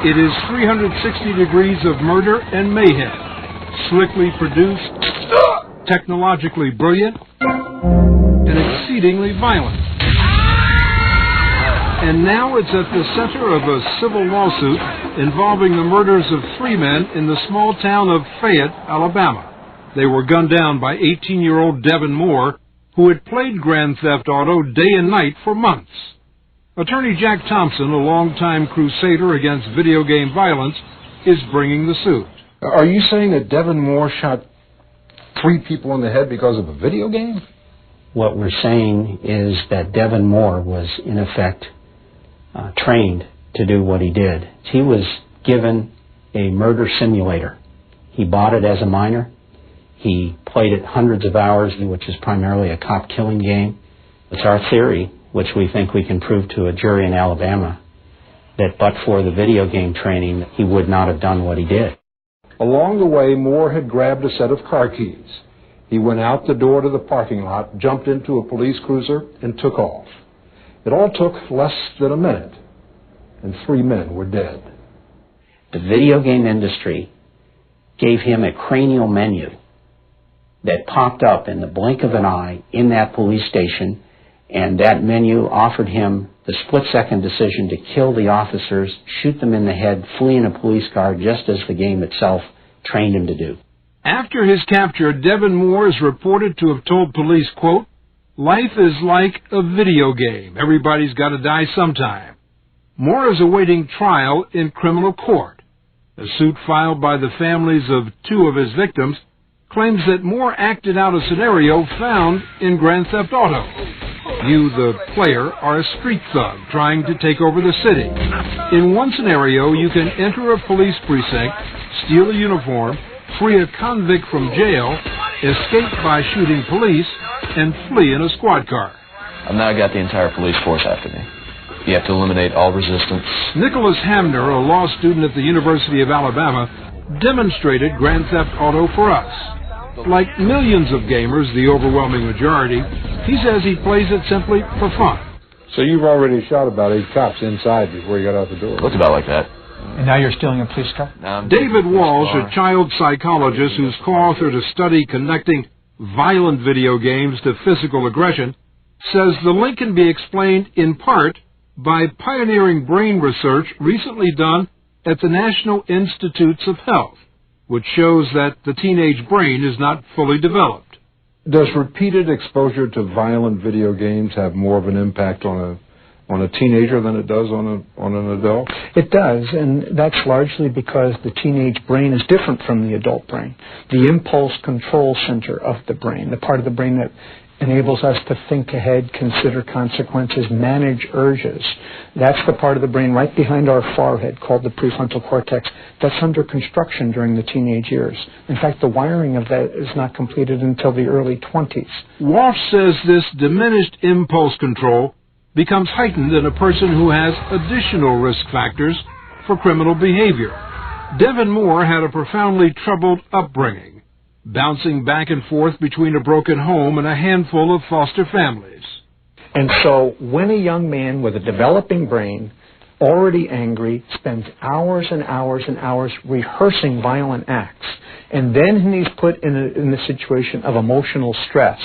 It is 360 degrees of murder and mayhem, slickly produced, technologically brilliant, and exceedingly violent. And now it's at the center of a civil lawsuit involving the murders of 3 men in the small town of Fayette, Alabama. They were gunned down by 18-year-old Devin Moore, who had played Grand Theft Auto day and night for months. Attorney Jack Thompson, a longtime crusader against video game violence, is bringing the suit. Are you saying that Devin Moore shot 3 people in the head because of a video game? What we're saying is that Devin Moore was, in effect, trained to do what he did. He was given a murder simulator. He bought it as a minor. He played it hundreds of hours, which is primarily a cop-killing game. It's our theory, which we think we can prove to a jury in Alabama, that but for the video game training, he would not have done what he did. Along the way, Moore had grabbed a set of car keys. He went out the door to the parking lot, jumped into a police cruiser, and took off. It all took less than a minute, and 3 men were dead. The video game industry gave him a cranial menu that popped up in the blink of an eye in that police station, and that menu offered him the split-second decision to kill the officers, shoot them in the head, flee in a police car, just as the game itself trained him to do. After his capture, Devin Moore is reported to have told police, quote, "Life is like a video game. Everybody's got to die sometime." Moore is awaiting trial in criminal court. A suit filed by the families of 2 of his victims claims that Moore acted out a scenario found in Grand Theft Auto. You, the player, are a street thug trying to take over the city. In one scenario, you can enter a police precinct, steal a uniform, free a convict from jail, escape by shooting police, and flee in a squad car. I've now got the entire police force after me. You have to eliminate all resistance. Nicholas Hamner, a law student at the University of Alabama, demonstrated Grand Theft Auto for us. Like millions of gamers, the overwhelming majority, he says he plays it simply for fun. So you've already shot about 8 cops inside before you got out the door? Looked about like that. And now you're stealing a police car? David Walsh, a child psychologist who's co-authored a study connecting violent video games to physical aggression, says the link can be explained in part by pioneering brain research recently done at the National Institutes of Health, which shows that the teenage brain is not fully developed. Does repeated exposure to violent video games have more of an impact on a teenager than it does on an adult? It does, and that's largely because the teenage brain is different from the adult brain. The impulse control center of the brain, the part of the brain that enables us to think ahead, consider consequences, manage urges. That's the part of the brain right behind our forehead called the prefrontal cortex that's under construction during the teenage years. In fact, the wiring of that is not completed until the early 20s. Walsh says this diminished impulse control becomes heightened in a person who has additional risk factors for criminal behavior. Devin Moore had a profoundly troubled upbringing, bouncing back and forth between a broken home and a handful of foster families. And so when a young man with a developing brain, already angry, spends hours and hours and hours rehearsing violent acts, and then he's put in a situation of emotional stress,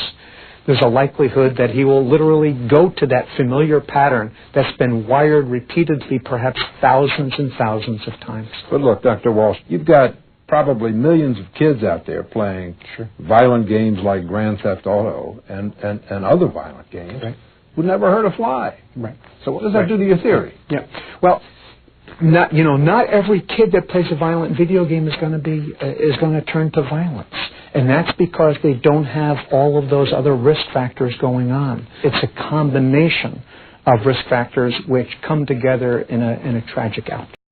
there's a likelihood that he will literally go to that familiar pattern that's been wired repeatedly, perhaps thousands and thousands of times. But look, Dr. Walsh, you've got probably millions of kids out there playing violent games like Grand Theft Auto and other violent games who never hurt a fly. Right. So what does that do to your theory? Yeah. Well, not every kid that plays a violent video game is going to turn to violence, and that's because they don't have all of those other risk factors going on. It's a combination of risk factors which come together in a tragic outcome.